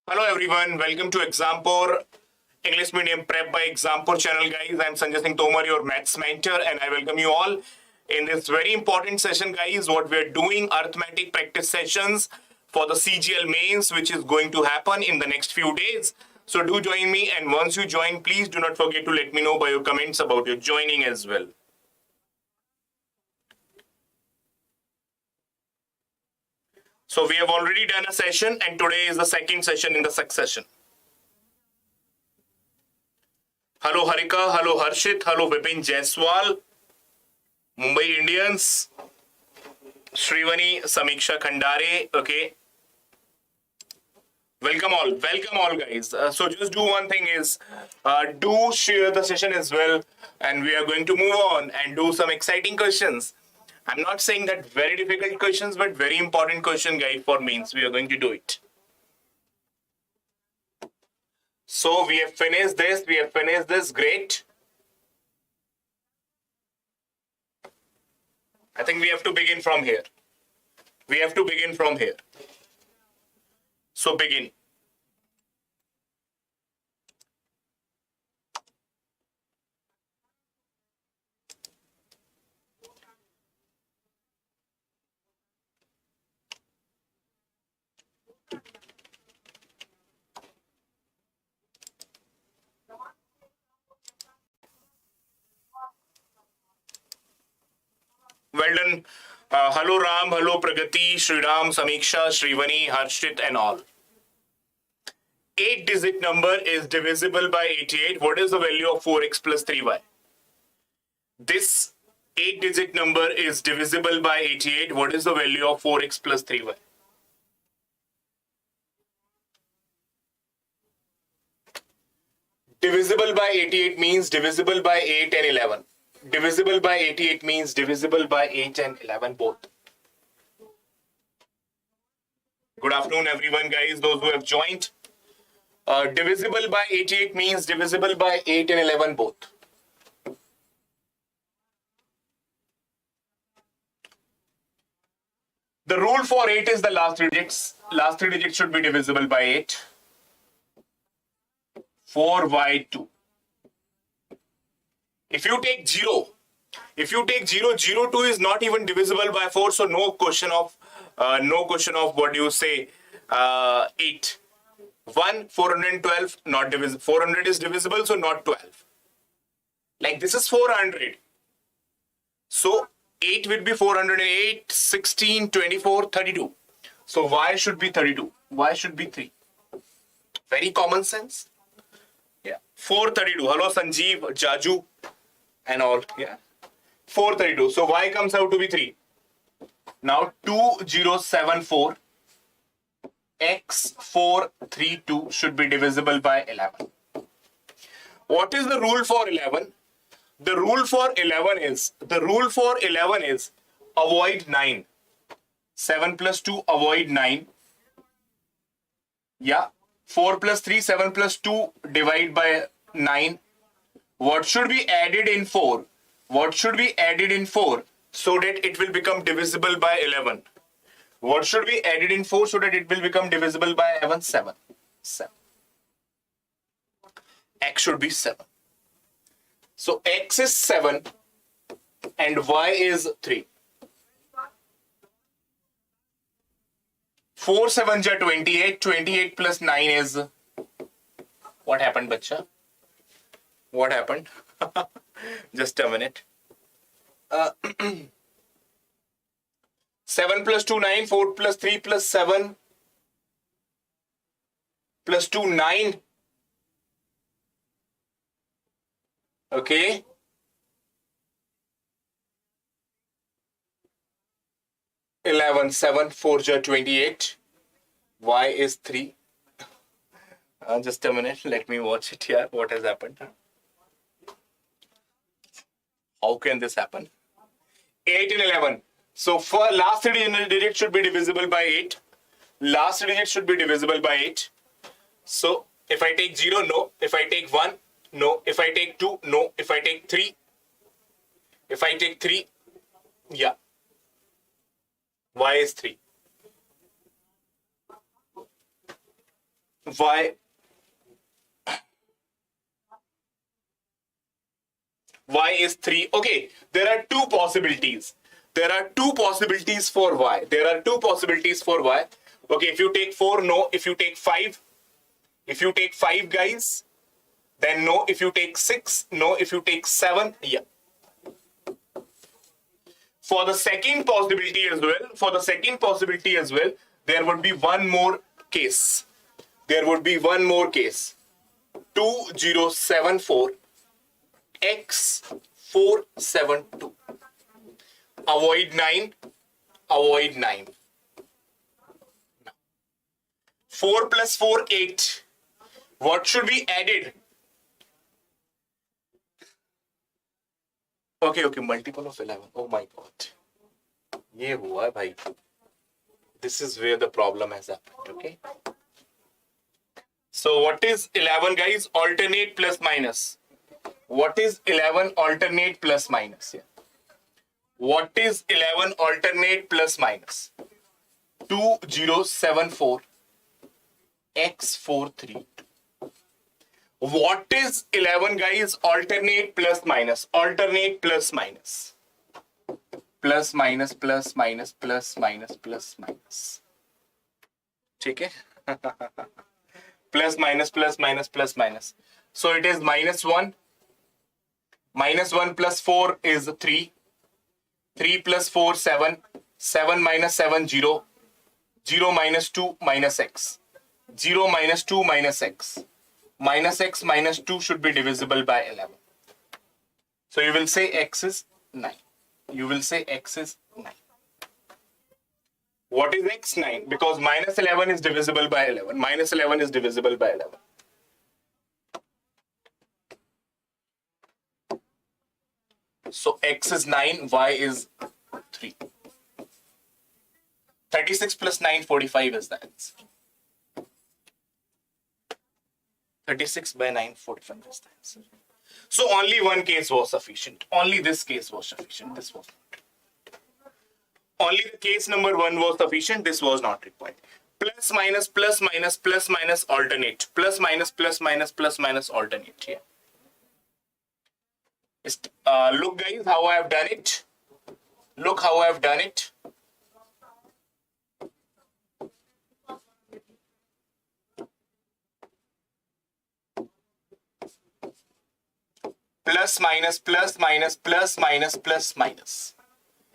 Hello everyone, welcome to Exampur English Medium Prep by Exampur channel guys. I'm Sanjay Singh Tomar, your maths mentor, and I welcome you all in this very important session guys. What we're doing, arithmetic practice sessions for the CGL mains, which is going to happen in the next few days. So do join me, and once you join, please do not forget to let me know by your comments about your joining as well. So we have already done a session, and today is the second session in the succession. Hello Harika, hello Harshit, hello Vipin Jaiswal, Mumbai Indians, Shrivani, Samiksha Khandare, okay. Welcome all guys. So just do one thing is, do share the session as well, and we are going to move on and do some exciting questions. I'm not saying that very difficult questions, but very important question guys for mains. We are going to do it. So we have finished this, great. I think we have to begin from here. So begin. Well done. Hello Ram, hello Pragati, Sriram, Samiksha, Shrivani, Harshit and all. 8-digit number is divisible by 88. What is the value of 4x plus 3y? This 8-digit number is divisible by 88. What is the value of 4x plus 3y? Divisible by 88 means divisible by 8 and 11. Divisible by 88 means divisible by 8 and 11 both. Good afternoon everyone guys, those who have joined. Divisible by 88 means divisible by 8 and 11 both. The rule for 8 is the last three digits. Last three digits should be divisible by 8. 4y2. If you take 0, 2 is not even divisible by 4, so no question of what do you say, 8. 1, 412, not divisible. 400 is divisible, so not 12. Like this is 400. So 8 will be 408, 16, 24, 32. So y should be 32. Y should be 3. Very common sense. Yeah. 432. Hello Sanjeev, Jaju and all. Yeah. 432. So y comes out to be 3. Now 2074 x432 should be divisible by 11. What is the rule for 11? The rule for 11 is avoid 9. 7 plus 2 avoid 9. Yeah. 4 plus 3, 7 plus 2 divide by 9. What should be added in 4? So that it will become divisible by 11? What should be added in 4 so that it will become divisible by 11? 7. X should be 7. So X is 7 and Y is 3. 4 7 ja 28. 28 plus 9 is... What happened, bacha? What happened? Just a minute. 7 plus 2, 9. 4 plus 3 plus 7 plus 2, 9. Okay. Eleven, 7, 4 ja 28. Y is 3. Just a minute. Let me watch it here. What has happened? How can this happen? 8 and 11. So for last three digits should be divisible by 8. Last digit should be divisible by 8. So if I take 0, no. If I take 1, no. If I take 2, no. If I take 3, yeah. Y is 3. y is 3. Okay, there are two possibilities. There are two possibilities for y. There are two possibilities for y. Okay, if you take 4, no. If you take 5, guys, then no. If you take 6, no. If you take 7, yeah. For the second possibility as well, there would be one more case. 2074 x 472. Avoid 9. 4 plus 4, 8. What should be added? Okay, multiple of 11. Oh my god. ये हुआ भाई. This is where the problem has happened, okay? So what is 11, guys? Alternate plus minus. What is 11 alternate plus minus? Yeah. What is 11 alternate plus minus? 2074 x 432. What is 11, guys? Alternate plus minus. Alternate plus minus. Plus minus plus minus plus minus plus minus. ठीक है? Plus minus plus minus plus minus. So it is -1. -1 plus 4 is 3. 3 plus 4, 7. 7 minus 7, 0. 0 minus 2 minus x. 0 minus 2 minus x. Minus x minus 2 should be divisible by 11. So you will say x is 9. You will say x is 9. What is x? 9. Because minus 11 is divisible by 11. Minus 11 is divisible by 11. So x is 9, y is 3. 36 plus 9, 45 is the answer. 36 by 9, 45 is the answer. So only one case was sufficient. Only this case was sufficient. This was not. Only the case number 1 was sufficient. This was not required. Plus minus plus minus plus minus alternate. Plus minus plus minus plus minus alternate. Yeah. Look, guys, how I have done it. Look how I have done it. Plus minus plus minus plus minus plus minus.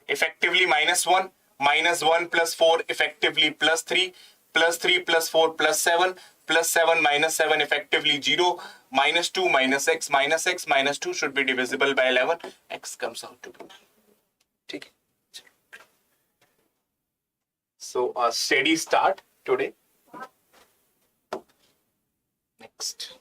Effectively -1. -1 plus 4 effectively +3. +3 plus 4 plus 7. +7 minus 7 effectively 0. -2 minus x minus 2 should be divisible by 11. X comes out to be 9. Okay. So a steady start today. Next.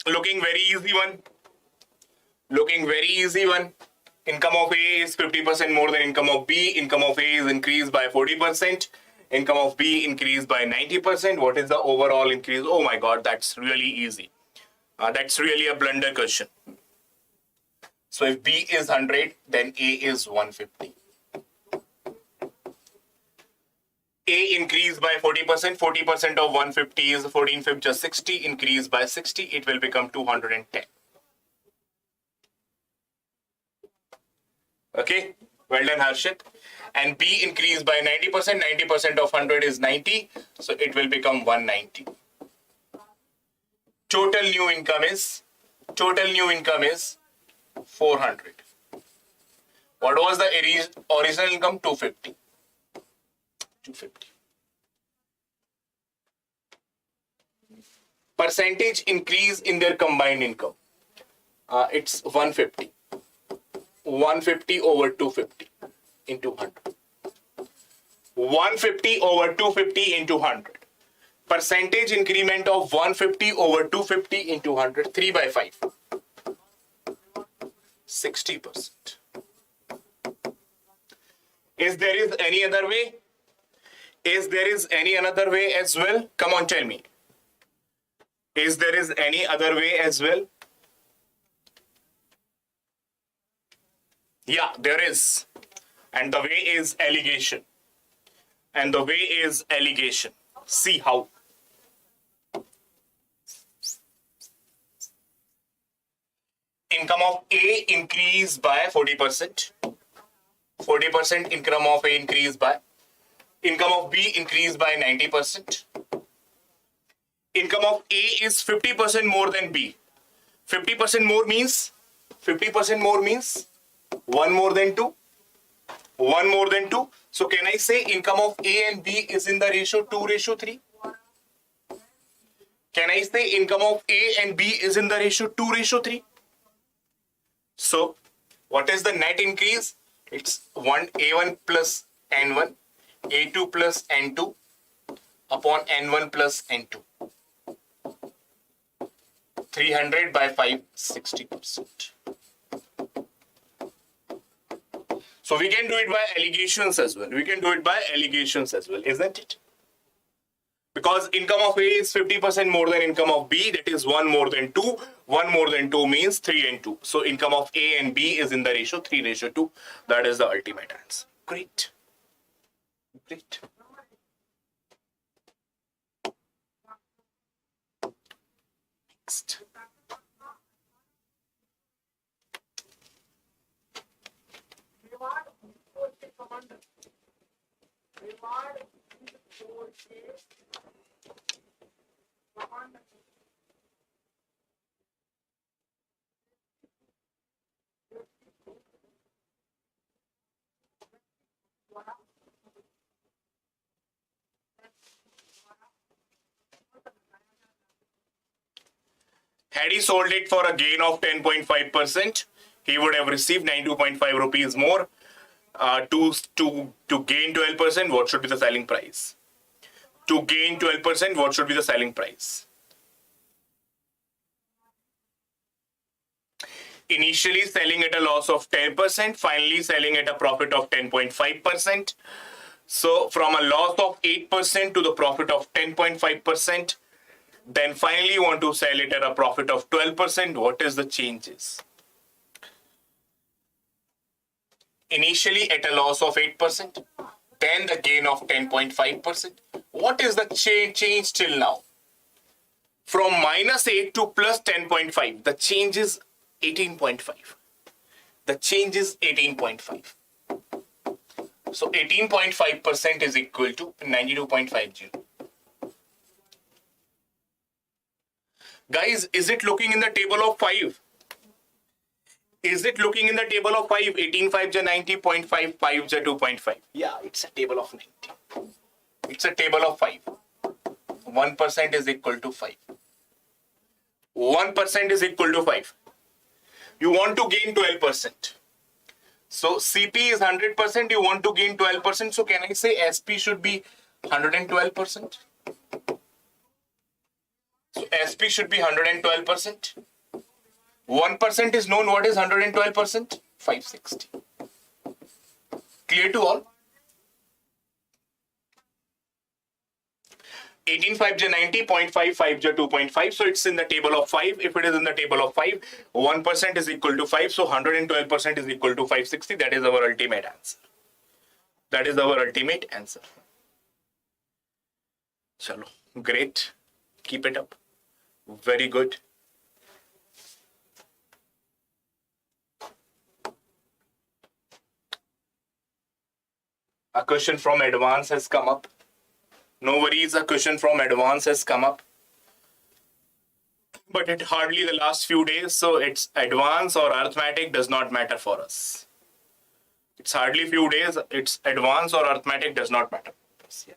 Looking very easy one. Income of A is 50% more than income of B. Income of A is increased by 40%. Income of B increased by 90%. What is the overall increase? Oh my God, that's really easy. That's really a blunder question. So if B is 100, then A is 150. A increased by 40%. 40% of 150 is 14 fifths, just 60. Increased by 60, it will become 210. Okay, well done, Harshit. And B increased by 90%. 90% of 100 is 90, so it will become 190. Total new income is 400. What was the original income? 250. 250. Percentage increase in their combined income. It's 150. 150 over 250 into 100. 150 over 250 into 100. Percentage increment of 150 over 250 into 100. 3 by 5. 60%. Is there is any other way? Is there is any another way as well? Come on, tell me. Is there is any other way as well? Yeah, there is. And the way is allegation. And the way is allegation. See how. Income of A increased by 40%. 40% income of A increased by. Income of B increased by 90%. Income of A is 50% more than B. 50% more means 50% more means 1 more than 2. 1 more than 2. So can I say income of A and B is in the ratio 2:3? Can I say income of A and B is in the ratio 2:3? So what is the net increase? It's A1 plus N1, A2 plus N2 upon N1 plus N2. 300 by 5, 60%. So we can do it by allegations as well. We can do it by allegations as well, isn't it? Because income of A is 50% more than income of B, that is 1 more than 2. 1 more than 2 means 3 and 2. So income of A and B is in the ratio 3:2. That is the ultimate answer. Great. Great. Next. Had he sold it for a gain of 10.5%, he would have received 92.5 rupees more. To gain 12%, what should be the selling price? To gain 12%, what should be the selling price? Initially selling at a loss of 10%, finally selling at a profit of 10.5%. So from a loss of 8% to the profit of 10.5%, then finally you want to sell it at a profit of 12%. What is the changes? Initially at a loss of 8%, then the gain of 10.5%. What is the change till now? From -8 to plus 10.5, the change is 18.5. The change is 18.5. So 18.5% is equal to 92.50. Guys, is it looking in the table of 5? Is it looking in the table of 5? 18 5 ja 90.5, 5 ja 2.5. Yeah, it's a table of 90. It's a table of 5. 1% is equal to 5. 1% is equal to 5. You want to gain 12%. So CP is 100%. You want to gain 12%. So can I say SP should be 112%? So SP should be 112%. 1% is known. What is 112%? 560. Clear to all? 18 5 ja 90, 0.5, 5 ja 2.5. So it's in the table of 5. If it is in the table of 5, 1% is equal to 5. So 112% is equal to 560. That is our ultimate answer. That is our ultimate answer. Chalo. Great. Keep it up. Very good. A question from advance has come up. No worries, a question from advance has come up. But it hardly the last few days, so it's advance or arithmetic does not matter for us. It's hardly few days, it's advance or arithmetic does not matter. Yeah.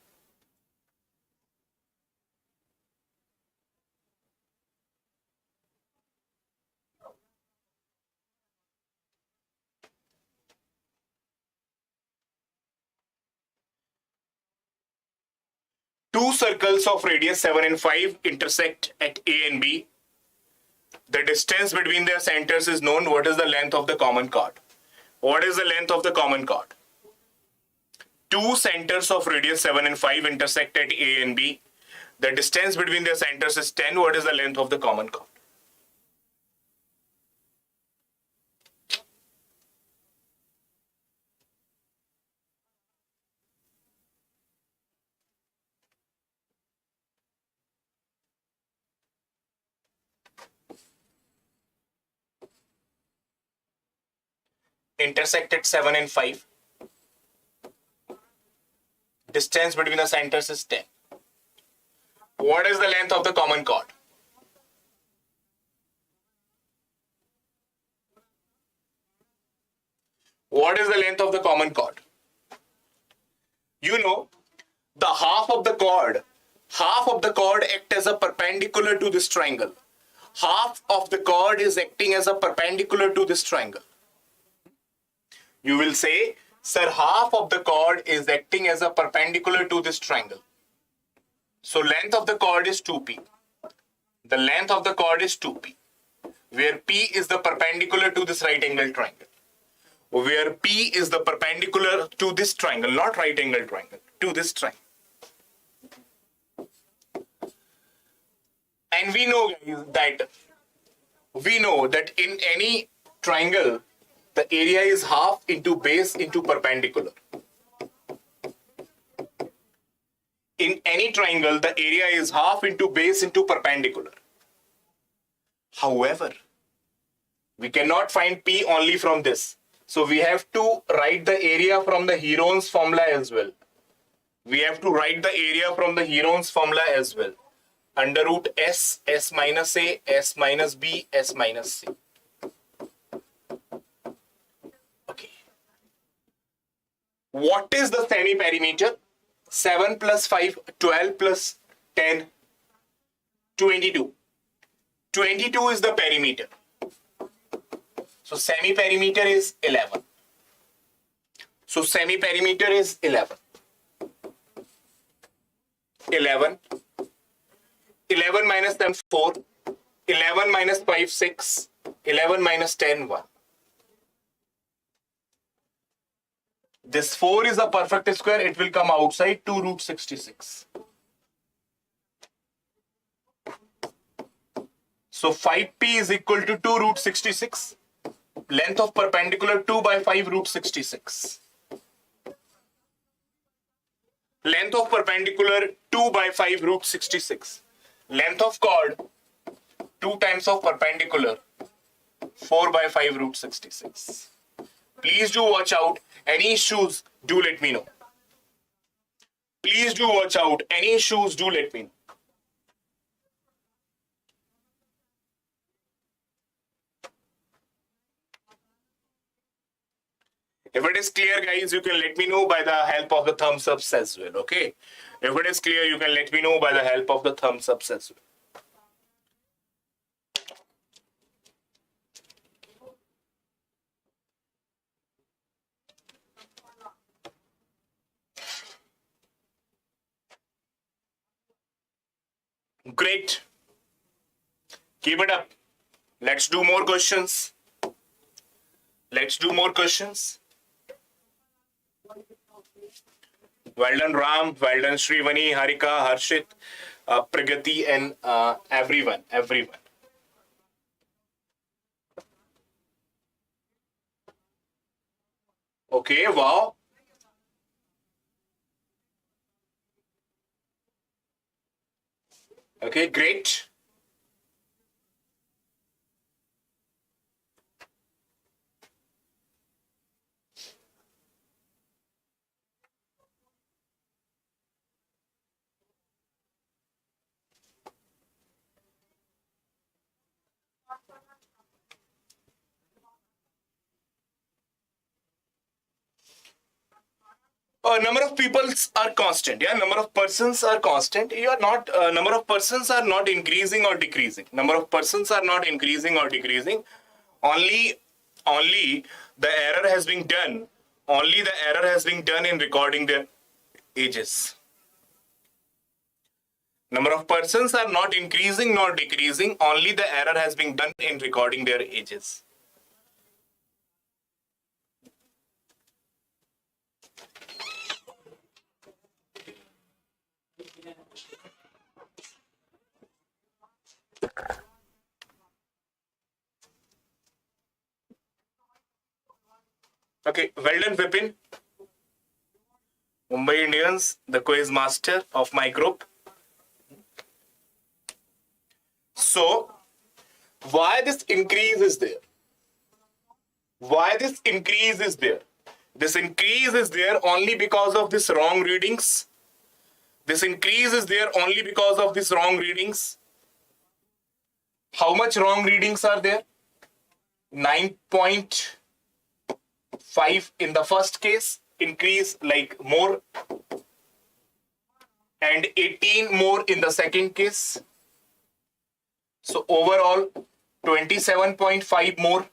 Two circles of radius 7 and 5 intersect at A and B. The distance between their centers is known. What is the length of the common chord? What is the length of the common chord? two centers of radius 7 and 5 intersect at A and B. The distance between their centers is 10. What is the length of the common chord? Intersect at 7 and 5. Distance between the centers is 10. What is the length of the common chord? What is the length of the common chord? You know, the half of the chord act as a perpendicular to this triangle. Half of the chord is acting as a perpendicular to this triangle. You will say, sir, half of the chord is acting as a perpendicular to this triangle. So length of the chord is 2p. The length of the chord is 2p, where p is the perpendicular to this right angle triangle. Where p is the perpendicular to this triangle, not right angle triangle, to this triangle. And we know, guys, that in any triangle, the area is half into base into perpendicular. In any triangle, the area is half into base into perpendicular. However, we cannot find P only from this. So we have to write the area from the Heron's formula as well. We have to write the area from the Heron's formula as well. Under root S, S minus A, S minus B, S minus C. Okay. What is the semi-perimeter? 7 plus 5, 12 plus 10, 22. 22 is the perimeter. So semi-perimeter is 11. So semi-perimeter is 11. 11. 11 minus 10, 4. 11 minus 5, 6. 11 minus 10, 1. This 4 is a perfect square. It will come outside 2 root 66. So 5p is equal to 2 root 66. Length of perpendicular 2 by 5 root 66. Length of perpendicular 2 by 5 root 66. Length of chord 2 times of perpendicular 4 by 5 root 66. Please do watch out. Any issues, do let me know. Please do watch out. Any issues, do let me know. If it is clear, guys, you can let me know by the help of the thumbs ups as well, okay? If it is clear, you can let me know by the help of the thumbs ups as well. Great. Keep it up. Let's do more questions. Let's do more questions. Well done, Ram. Well done, Srivani, Harika, Harshit, Pragati, and everyone. Okay, wow. Okay, great. Number of people are constant. Yeah, number of persons are constant. You are not. Number of persons are not increasing or decreasing. Number of persons are not increasing or decreasing. Only the error has been done. Only the error has been done in recording their ages. Number of persons are not increasing nor decreasing. Only the error has been done in recording their ages. Okay, well done, Vipin. Mumbai Indians, the quiz master of my group. So, why this increase is there? Why this increase is there? This increase is there only because of this wrong readings. This increase is there only because of this wrong readings. How much wrong readings are there? 9.5 in the first case, increase like more, and 18 more in the second case. So overall 27.5 more.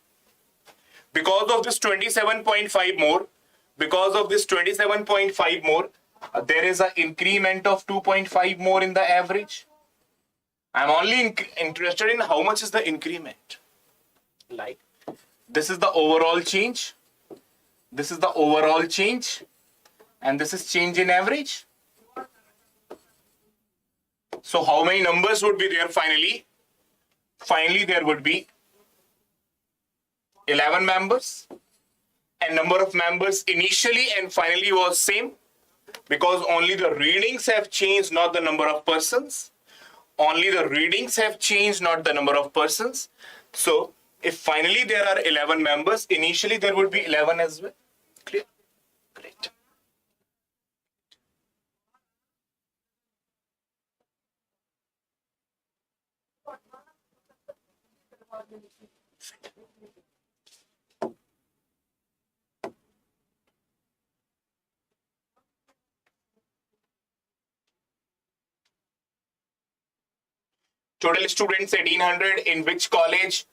Because of this 27.5 more, there is an increment of 2.5 more in the average. I'm only interested in how much is the increment. Like, this is the overall change. This is the overall change. And this is change in average. So how many numbers would be there finally? Finally, there would be 11 members. And number of members initially and finally was same, because only the readings have changed, not the number of persons. Only the readings have changed, not the number of persons. So if finally there are 11 members, initially there would be 11 as well. Clear? Great. Total students 1800. In which college?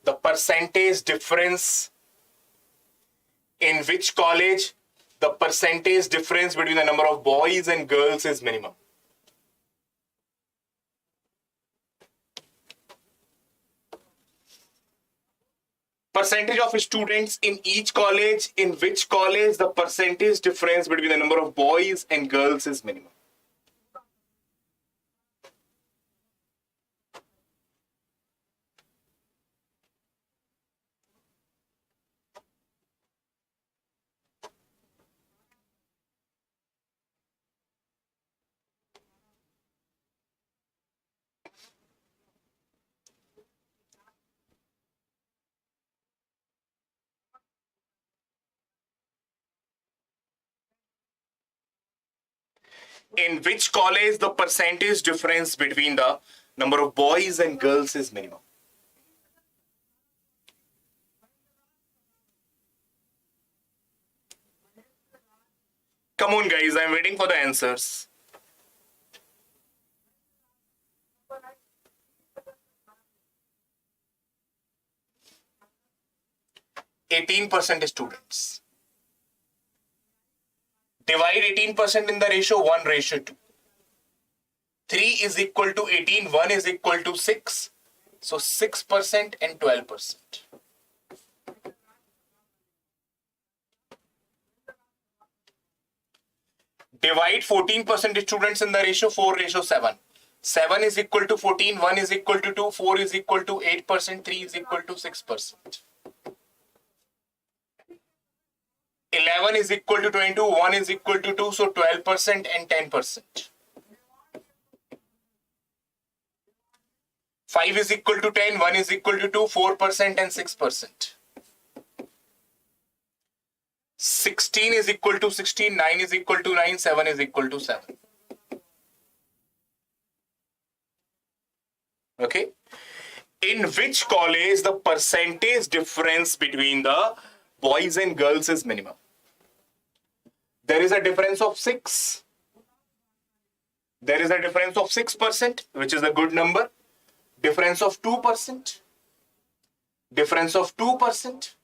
The percentage difference. In which college the percentage difference between the number of boys and girls is minimum? Percentage of students in each college. In which college the percentage difference between the number of boys and girls is minimum? In which college the percentage difference between the number of boys and girls is minimum? Come on guys, I'm waiting for the answers. 18% students. Divide 18% in the ratio 1:2. 3 is equal to 18, 1 is equal to 6. So 6% and 12%. Divide 14% students in the ratio 4:7. 7 is equal to 14, 1 is equal to 2, 4 is equal to 8%, 3 is equal to 6%. 11 is equal to 22, 1 is equal to 2, so 12% and 10%. 5 is equal to 10, 1 is equal to 2, 4% and 6%. 16 is equal to 16, 9 is equal to 9, 7 is equal to 7. Okay. In which college the percentage difference between the boys and girls is minimum? There is a difference of 6. There is a difference of 6%, which is a good number. Difference of 2%. Difference of 2%.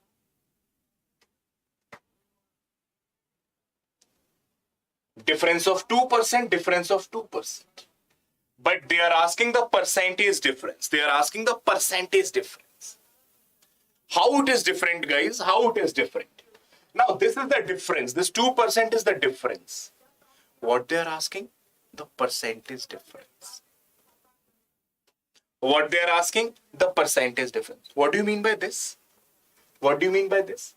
Difference of 2%. Difference of 2%. But they are asking the percentage difference. They are asking the percentage difference. How it is different, guys? How it is different? Now, this is the difference. This 2% is the difference. What they are asking? The percentage difference. What they are asking? The percentage difference. What do you mean by this? What do you mean by this?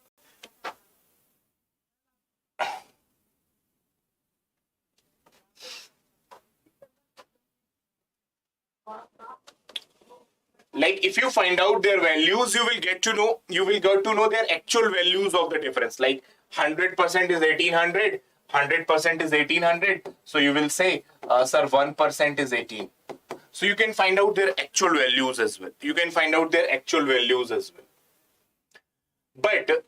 Like if you find out their values, you will get to know their actual values of the difference. Like 100% is 1800, 100% is 1800. So you will say, sir, 1% is 18. So you can find out their actual values as well. But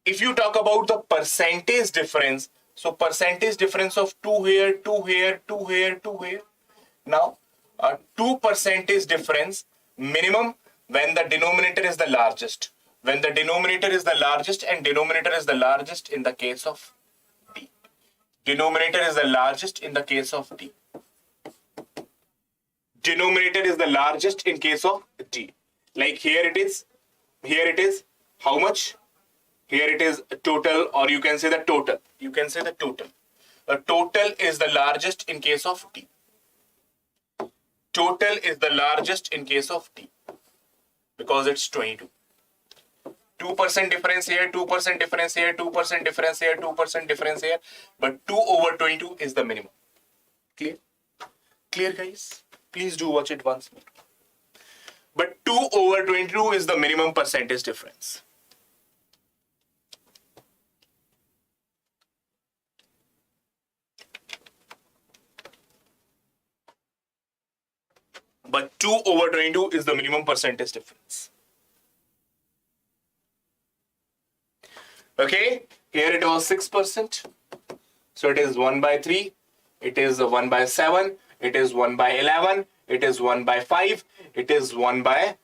if you talk about the percentage difference, so percentage difference of 2 here, 2 here, 2 here, 2 here. Now, 2% is difference minimum when the denominator is the largest. When the denominator is the largest and denominator is the largest in the case of D. Denominator is the largest in the case of D. Denominator is the largest in case of D. Like here it is. How much? Here it is total, or you can say the total. The total is the largest in case of D. Total is the largest in case of D because it's 22. 2% difference here, 2% difference here, 2% difference here, 2% difference here, but 2 over 22 is the minimum. Clear? Clear, guys? Please do watch it once more. But 2 over 22 is the minimum percentage difference. But 2 over 22 is the minimum percentage difference. Okay, here it was 6%. So it is 1 by 3. It is 1 by 7. It is 1 by 11. It is 1 by 5. It is 1 by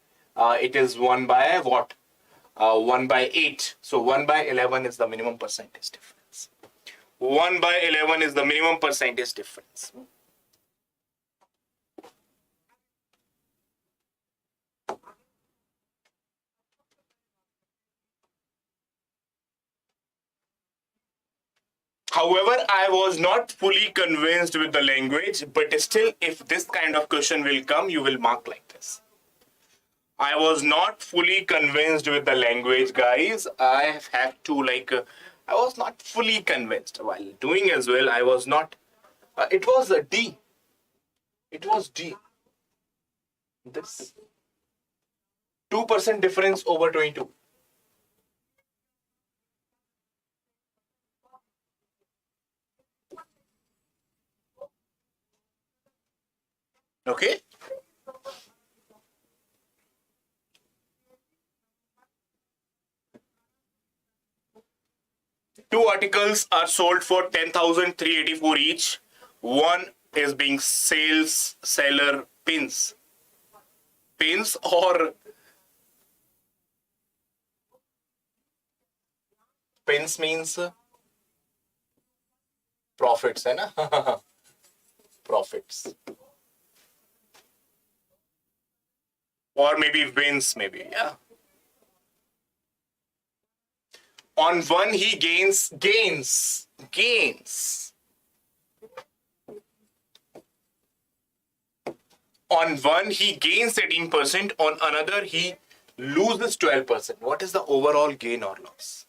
what? 1 by 8. So 1 by 11 is the minimum percentage difference. 1 by 11 is the minimum percentage difference. However, I was not fully convinced with the language, but still, if this kind of question will come, you will mark like this. I was not fully convinced with the language, guys. I have to I was not fully convinced while doing as well. I was not. It was a D. It was D. This 2% difference over 22. Okay. Two articles are sold for 10,384 each. One is being seller pins. Pins or pins means profits, hai na? Profits. Or maybe wins, maybe, yeah. On one, he gains. On one, he gains 18%. On another, he loses 12%. What is the overall gain or loss?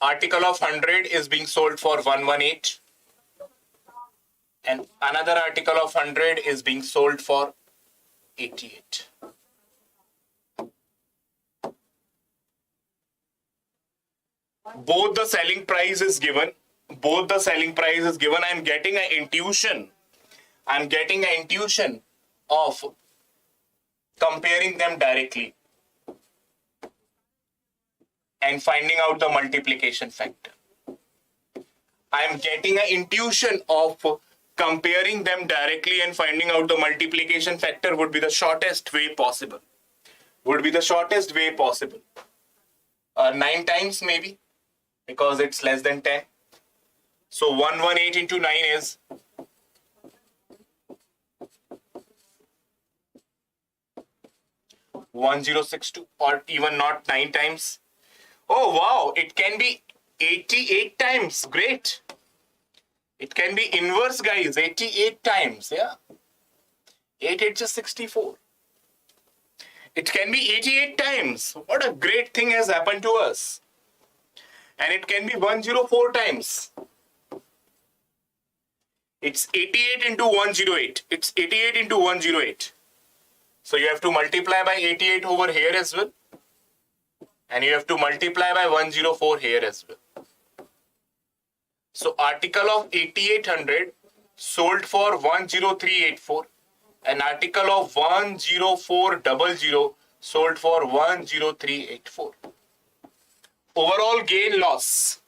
Article of 100 is being sold for 118. And another article of 100 is being sold for 88. Both the selling price is given. I'm getting an intuition. Of comparing them directly and finding out the multiplication factor. I am getting an intuition of comparing them directly and finding out the multiplication factor would be the shortest way possible. 9 times maybe, because it's less than 10. So 118 into 9 is 1062, or even not 9 times. Oh wow, it can be 88 times. Great. It can be inverse, guys. 88 times, yeah. 8 8 is 64. It can be 88 times. What a great thing has happened to us. And it can be 104 times. It's 88 into 108. It's 88 into 108. So you have to multiply by 88 over here as well. And you have to multiply by 104 here as well. So article of 8800 sold for 10384. An article of 10400 sold for 10384. Overall gain loss.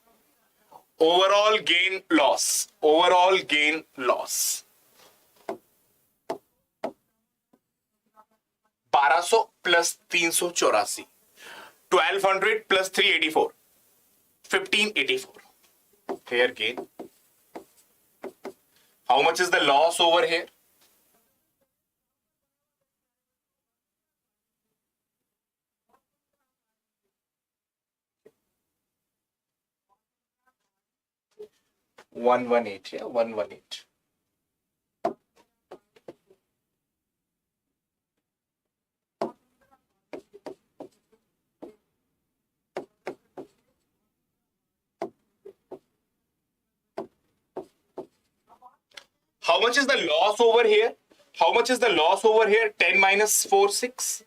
Overall gain loss. Overall gain loss. 1200 plus 384. 1200 plus 384. 1584. Fair gain. How much is the loss over here? 118, yeah, 118. How much is the loss over here? How much is the loss over here? 10 minus 4, 6.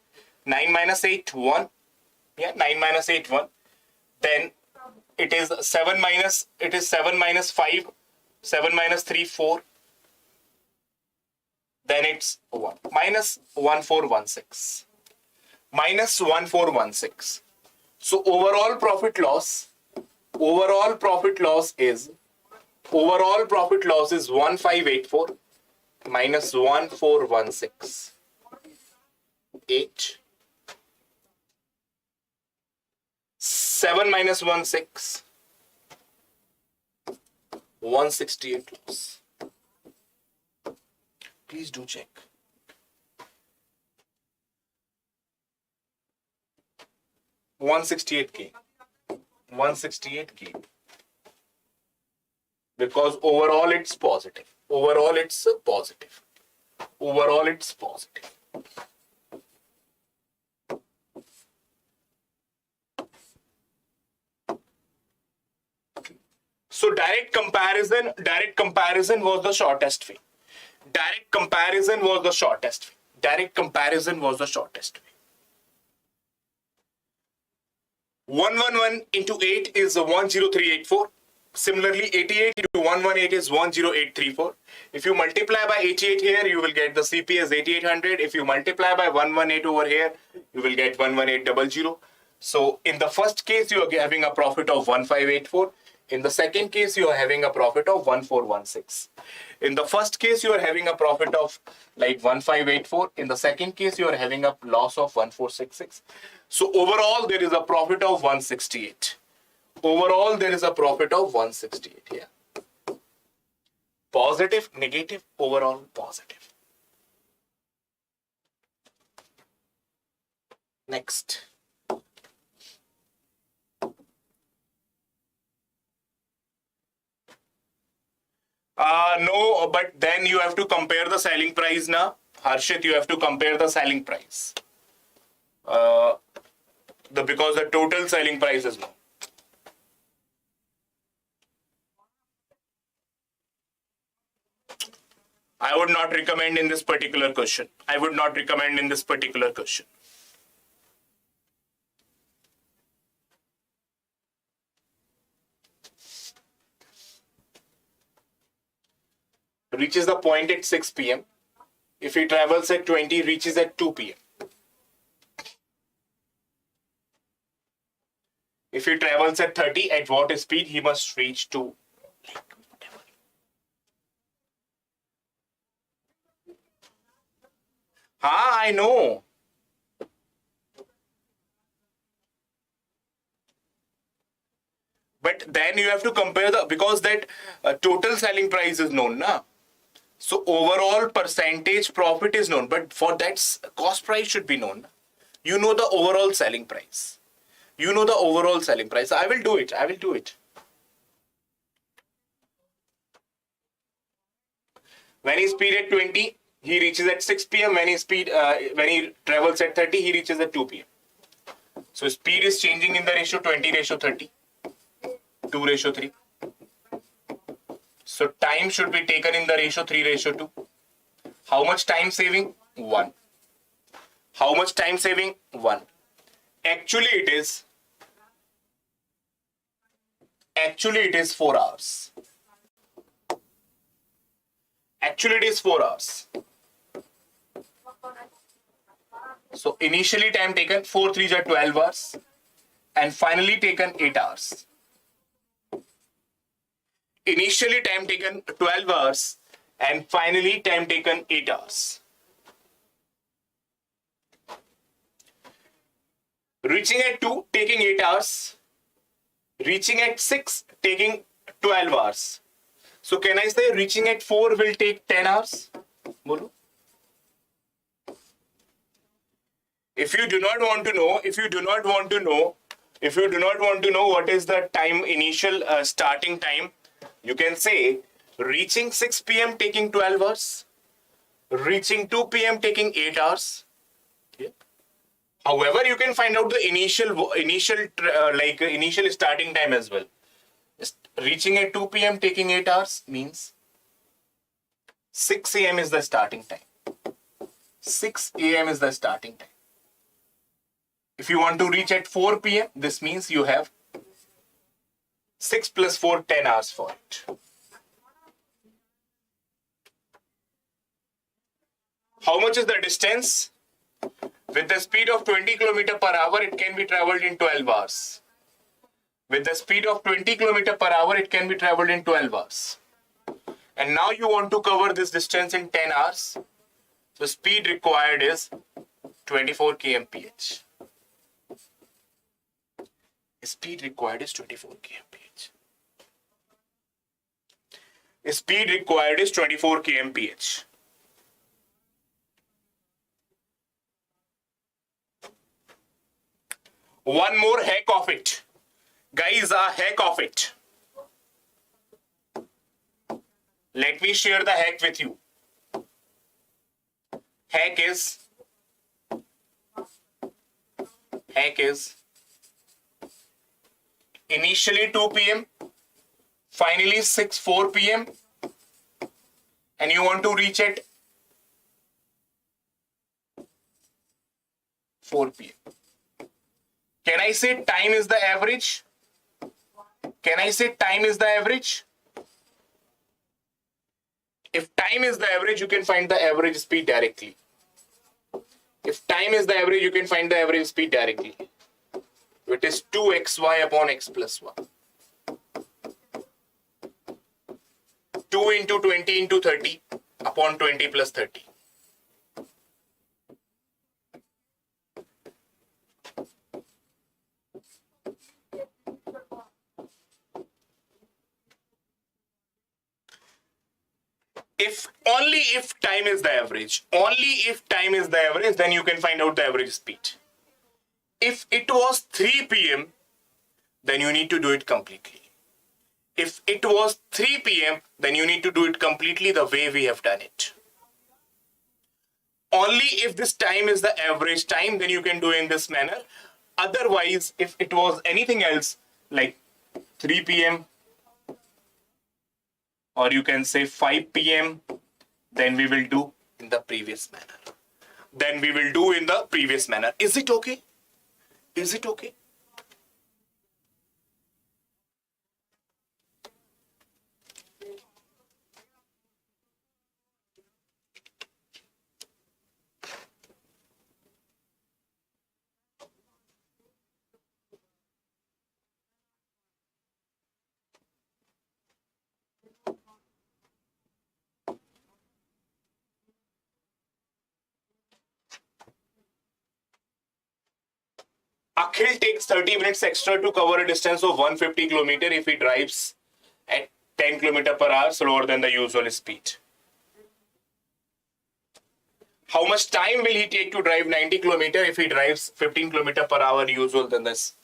9 minus 8, 1. Yeah, 9 minus 8, 1. Then it is 7 minus 5. 7 minus 3, 4. Then it's 1. Minus 1416. Minus 1416. So overall profit loss is 1584 minus 1416. 8. 7 minus 1, 6. 168 loss. Please do check. $168K. 168K. Because overall it's positive. Overall it's positive. Overall it's positive. So direct comparison was the shortest way. Direct comparison was the shortest way. Direct comparison was the shortest way. 111 into 8 is 10384. Similarly, 88 into 118 is 10834. If you multiply by 88 here, you will get the CP as 8800. If you multiply by 118 over here, you will get 11800. So in the first case, you are having a profit of 1584. In the second case, you are having a profit of 1416. In the first case, you are having a profit of like 1584. In the second case, you are having a loss of 1466. So overall, there is a profit of 168. Overall, there is a profit of 168 here. Positive, negative, overall positive. Next. No, but then you have to compare the selling price now. Harshit, you have to compare the selling price. Because the total selling price is low. I would not recommend in this particular question. I would not recommend in this particular question. Reaches the point at 6 p.m. If he travels at 20, reaches at 2 p.m. If he travels at 30, at what speed he must reach to? I know. But then you have to compare because that total selling price is known, na? So overall percentage profit is known, but for that cost price should be known. You know the overall selling price. You know the overall selling price. I will do it. I will do it. When is period 20? he reaches at 6 p.m. When he travels at 30, he reaches at 2 p.m. So speed is changing in the ratio 20:30, 2:3. So time should be taken in the ratio 3:2. How much time saving? 1. How much time saving? 1. Actually it is 4 hours. Actually it is 4 hours. So initially time taken 4 3s are 12 hours and finally taken 8 hours. Initially time taken 12 hours and finally time taken 8 hours. Reaching at 2 taking 8 hours. Reaching at 6 taking 12 hours. So can I say reaching at 4 will take 10 hours? Bolo? If you do not want to know what is the time initial starting time, you can say reaching 6 p.m. taking 12 hours, reaching 2 p.m. taking 8 hours. Okay. However, you can find out the initial starting time as well. Reaching at 2 p.m. taking 8 hours means 6 a.m. is the starting time. 6 a.m. is the starting time. If you want to reach at 4 p.m., this means you have 6 plus 4, 10 hours for it. How much is the distance? With the speed of 20 km per hour, it can be traveled in 12 hours. With the speed of 20 km per hour, it can be traveled in 12 hours. And now you want to cover this distance in 10 hours. So speed required is 24 kmph. Speed required is 24 kmph. Speed required is 24 kmph. One more hack of it. Guys, a hack of it. Let me share the hack with you. Hack is initially 2 p.m. finally 4 p.m. and you want to reach at 4 p.m. Can I say time is the average? Can I say time is the average? If time is the average, you can find the average speed directly. If time is the average, you can find the average speed directly. It is 2xy upon x plus 1. 2 into 20 into 30 upon 20 plus 30. Only if time is the average, then you can find out the average speed. If it was 3 p.m., then you need to do it completely. If it was 3 p.m., then you need to do it completely the way we have done it. Only if this time is the average time, then you can do it in this manner. Otherwise, if it was anything else, like 3 p.m., or you can say 5 p.m., then we will do in the previous manner. Is it okay? Is it okay? Akhil takes 30 minutes extra to cover a distance of 150 km if he drives at 10 km per hour slower than the usual speed. How much time will he take to drive 90 km if he drives 15 km per hour usual than this,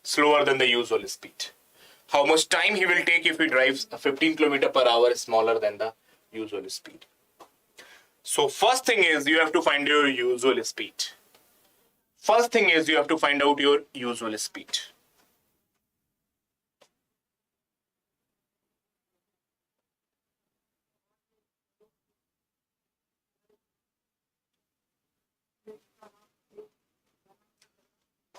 slower than the usual speed? How much time he will take if he drives 15 km per hour smaller than the usual speed? So first thing is you have to find your usual speed. First thing is you have to find out your usual speed.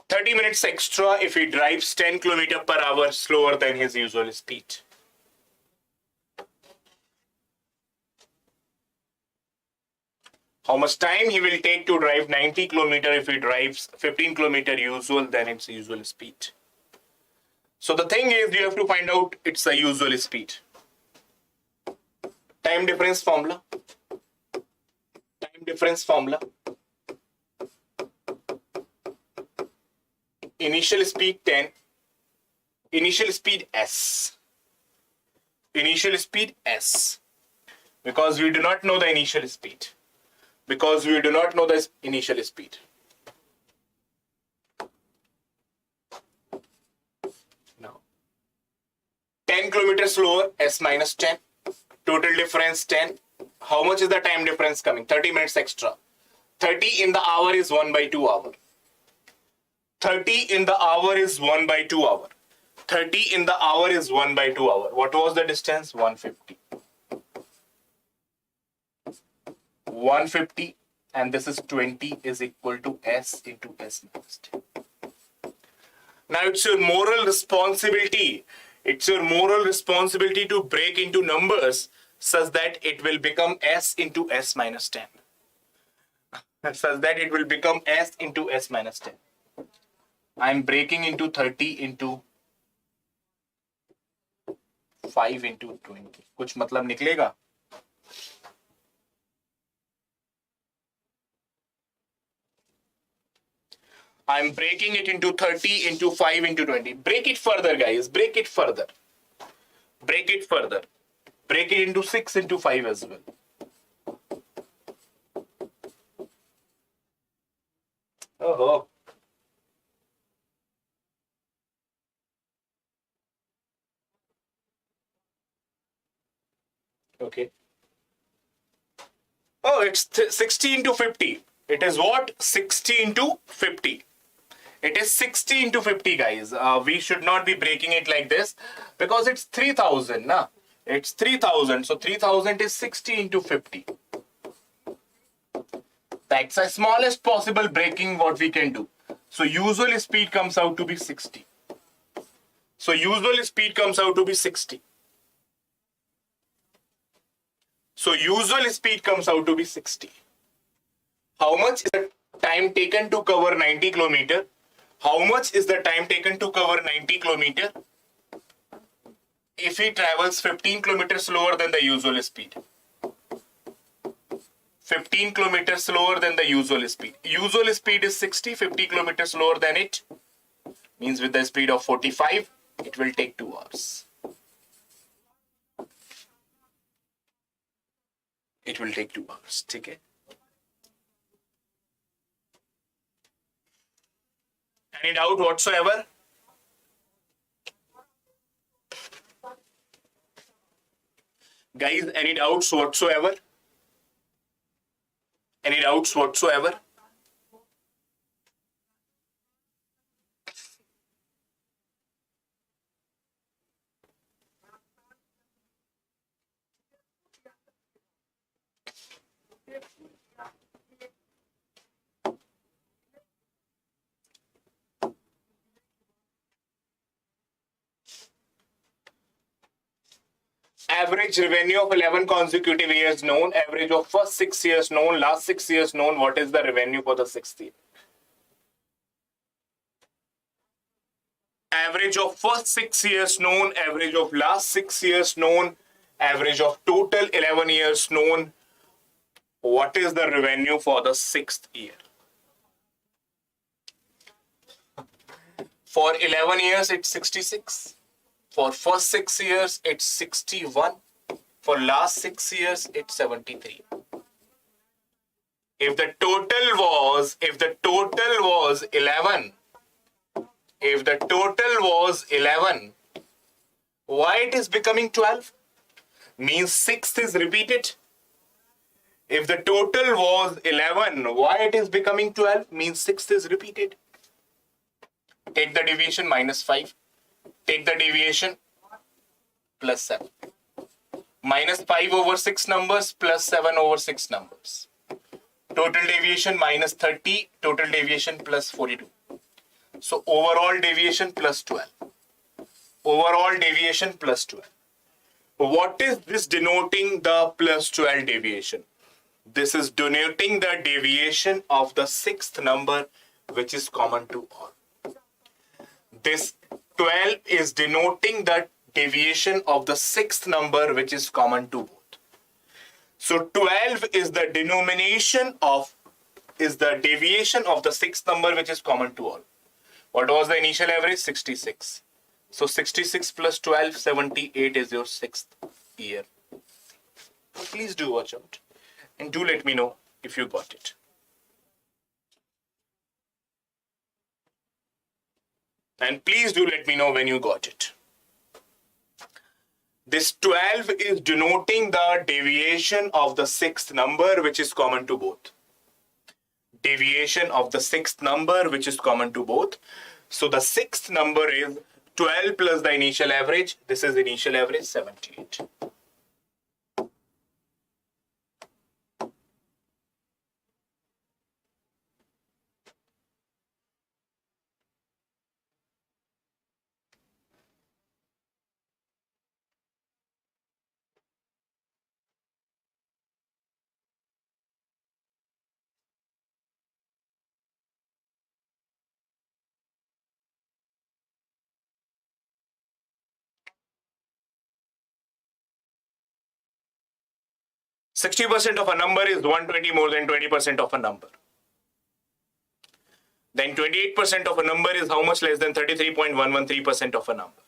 "30 minutes extra if he drives 10 km per hour slower than his usual speed." How much time he will take to drive 90 km if he drives 15 km usual than its usual speed. So the thing is you have to find out its the usual speed. Time difference formula. Time difference formula. Initial speed 10. Initial speed S. Initial speed S. Because we do not know the initial speed. Because we do not know the initial speed. Now, 10 kilometers slower, S minus 10. Total difference 10. How much is the time difference coming? 30 minutes extra. 30 in the hour is 1 by 2 hour. 30 in the hour is 1 by 2 hour. 30 in the hour is 1 by 2 hour. What was the distance? 150. 150 and this is 20 is equal to S into S minus 10. Now it's your moral responsibility. It's your moral responsibility to break into numbers such that it will become S into S minus 10. Such that it will become S into S minus 10. I'm breaking into 30 into 5 into 20. कुछ मतलब निकलेगा? I'm breaking it into 30 into 5 into 20. Break it further, guys. Break it further. Break it further. Break it into 6 into 5 as well. Oh. Okay. Oh, it's 60 into 50. It is what? 60 into 50. It is 60 into 50, guys. We should not be breaking it like this because it's 3000. Nah? It's 3000. So 3000 is 60 into 50. That's the smallest possible breaking what we can do. So usual speed comes out to be 60. So usual speed comes out to be 60. So usual speed comes out to be 60. How much is the time taken to cover 90 km? How much is the time taken to cover 90 km if he travels 15 km slower than the usual speed? 15 km slower than the usual speed. Usual speed is 60, 50 km slower than it. Means with the speed of 45, it will take 2 hours. It will take 2 hours. Okay? Any doubt whatsoever? Guys, any doubts whatsoever? Any doubts whatsoever? Average revenue of 11 consecutive years known, average of first 6 years known, last 6 years known. What is the revenue for the 6th year? Average of first 6 years known, average of last 6 years known, average of total 11 years known. What is the revenue for the 6th year? For 11 years, it's 66. For first 6 years, it's 61. For last 6 years, it's 73. If the total was 11, if the total was 11, why it is becoming 12? Means 6th is repeated. If the total was 11, why it is becoming 12? Means 6 is repeated. Take the deviation minus 5. Take the deviation plus 7. Minus 5 over 6 numbers plus 7 over 6 numbers. Total deviation minus 30. Total deviation plus 42. So overall deviation plus 12. Overall deviation plus 12. What is this denoting the plus 12 deviation? This is denoting the deviation of the sixth number which is common to all. This 12 is denoting the deviation of the sixth number which is common to both. So 12 is the deviation of the sixth number which is common to all. What was the initial average? 66. So 66 plus 12, 78 is your sixth year. Please do watch out and do let me know if you got it. And please do let me know when you got it. This 12 is denoting the deviation of the sixth number which is common to both. Deviation of the sixth number which is common to both. So the sixth number is 12 plus the initial average. This is initial average 78. %60 of a number is 120 more than 20% of a number. Then 28% of a number is how much less than 33.113% of a number.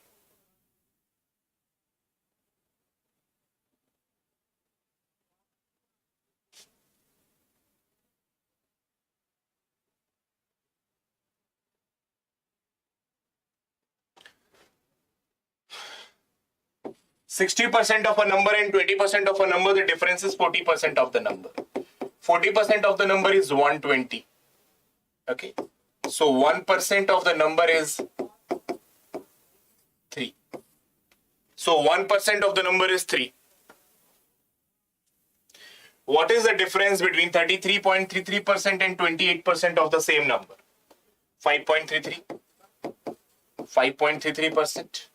%60 of a number and 20% of a number, the difference is 40% of the number. 40% of the number is 120. Okay. So 1% of the number is 3. So 1% of the number is 3. What is the difference between 33.33% and 28% of the same number? 5.33. 5.33%.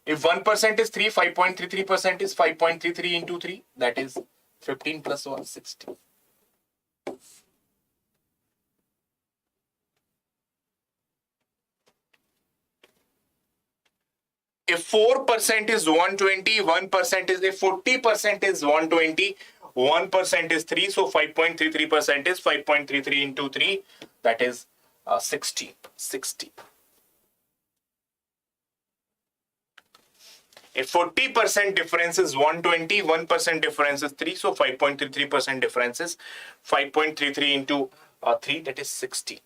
If 1% is 3, 5.33% is 5.33 into 3. That is 15 plus 1, 60. If 4% is 120, 1% is, if 40% is 120, 1% is 3. So 5.33% is 5.33 into 3. That is 60. 60. If 40% difference is 120, 1% difference is 3. So 5.33% difference is 5.33 into 3. That is 60.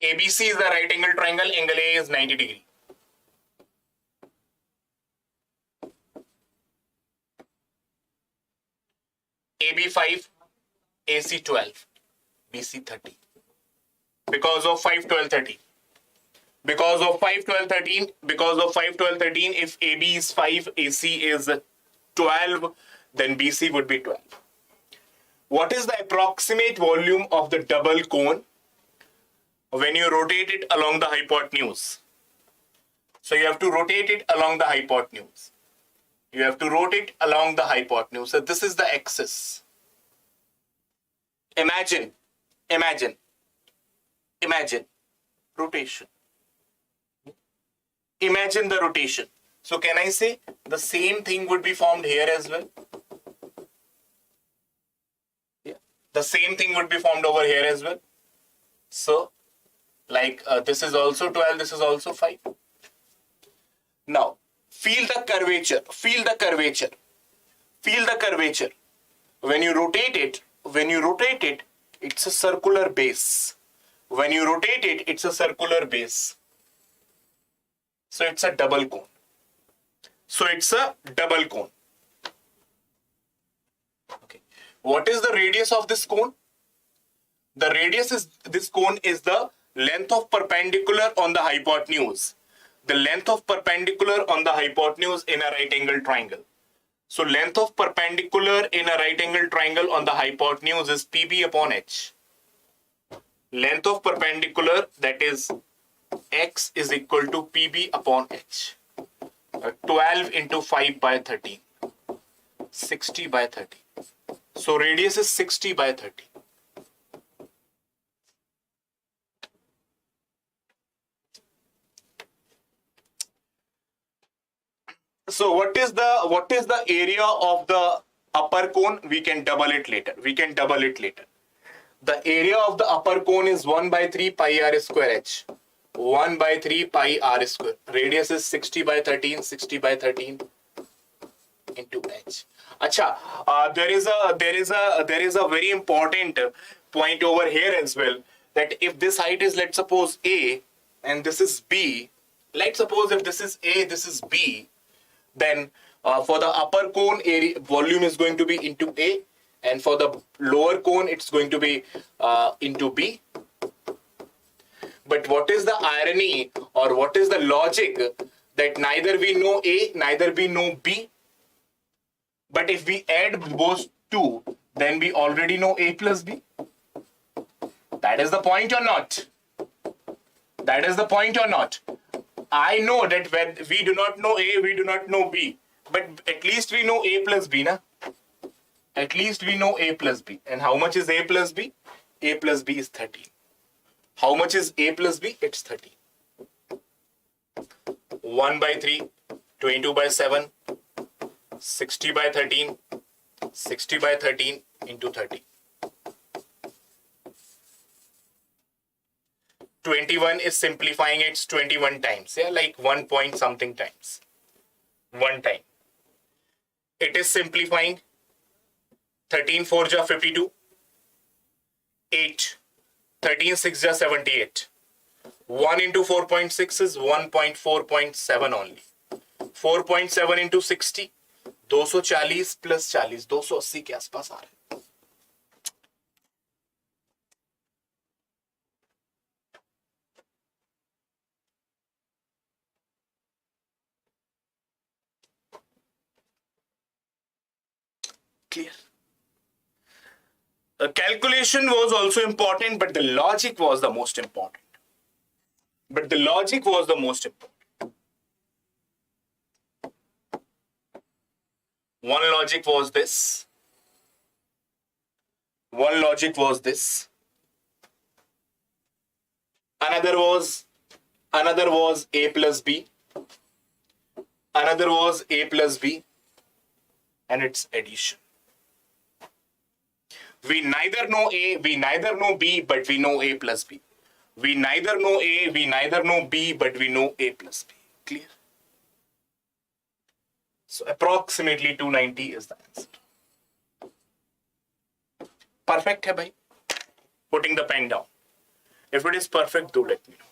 ABC is the right angle triangle. Angle A is 90 degree. AB 5, AC 12, BC 30. Because of 5, 12, 13. Because of 5, 12, 13. Because of 5, 12, 13. If AB is 5, AC is 12, then BC would be 12. What is the approximate volume of the double cone when you rotate it along the hypotenuse? So you have to rotate it along the hypotenuse. You have to rotate along the hypotenuse. So this is the axis. Imagine rotation. Imagine the rotation. So can I say the same thing would be formed here as well? Yeah. The same thing would be formed over here as well. So like this is also 12, this is also 5. Now feel the curvature, feel the curvature, feel the curvature. When you rotate it, it's a circular base. When you rotate it, it's a circular base. So it's a double cone. So it's a double cone. Okay. What is the radius of this cone? The radius is this cone is the length of perpendicular on the hypotenuse. The length of perpendicular on the hypotenuse in a right angle triangle. So length of perpendicular in a right angle triangle on the hypotenuse is PB upon H. Length of perpendicular, that is X, is equal to PB upon H. 12 into 5 by 13. 60 by 30. So radius is 60 by 30. So what is the area of the upper cone? We can double it later. The area of the upper cone is 1 by 3 pi r square h. 1 by 3 pi r square. Radius is 60 by 13. 60 by 13 into h. Acha, there is a very important point over here as well, that if this height is, let's suppose, A and this is B. Let's suppose if this is A, this is B. Then for the upper cone, area volume is going to be into A, and for the lower cone it's going to be into B. But what is the irony, or what is the logic, that neither we know A, neither we know B? But if we add those two, then we already know A plus B. That is the point or not? That is the point or not? I know that when we do not know A, we do not know B. But at least we know A plus B, na? At least we know A plus B. And how much is A plus B? A plus B is 13. How much is A plus B? It's 13. 1 by 3, 22 by 7, 60 by 13, 60 by 13 into 30. 21 is simplifying, it's 21 times. Yeah, like 1 point something times. 1 time. It is simplifying. 13 4 ja 52. 8. 13 6 ja 78. 1 into 4.6 is 1.4.7 only. 4.7 into 60. 240 plus 40. 280 के आसपास आ रहा है. Clear? Calculation was also important, but the logic was the most important. One logic was this. Another was A plus B. Another was A plus B. And its addition. We neither know A, we neither know B, but we know A plus B. We neither know A, we neither know B, but we know A plus B. Clear? So approximately 290 is the answer. Perfect hai bhai? Putting the pen down. If it is perfect, do let me know.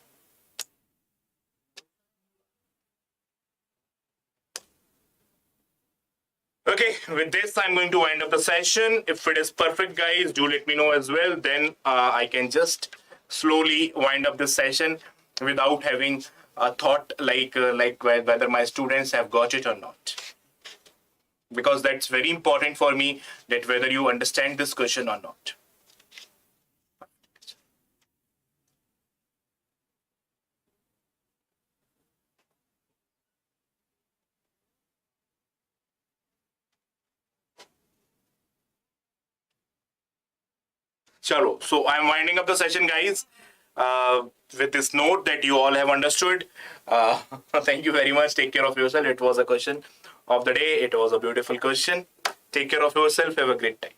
Okay, with this, I'm going to wind up the session. If it is perfect, guys, do let me know as well. Then I can just slowly wind up this session without having a thought like whether my students have got it or not. Because that's very important for me, that whether you understand this question or not. Chalo. So I'm winding up the session, guys, with this note that you all have understood. Thank you very much. Take care of yourself. It was a question of the day. It was a beautiful question. Take care of yourself. Have a great time.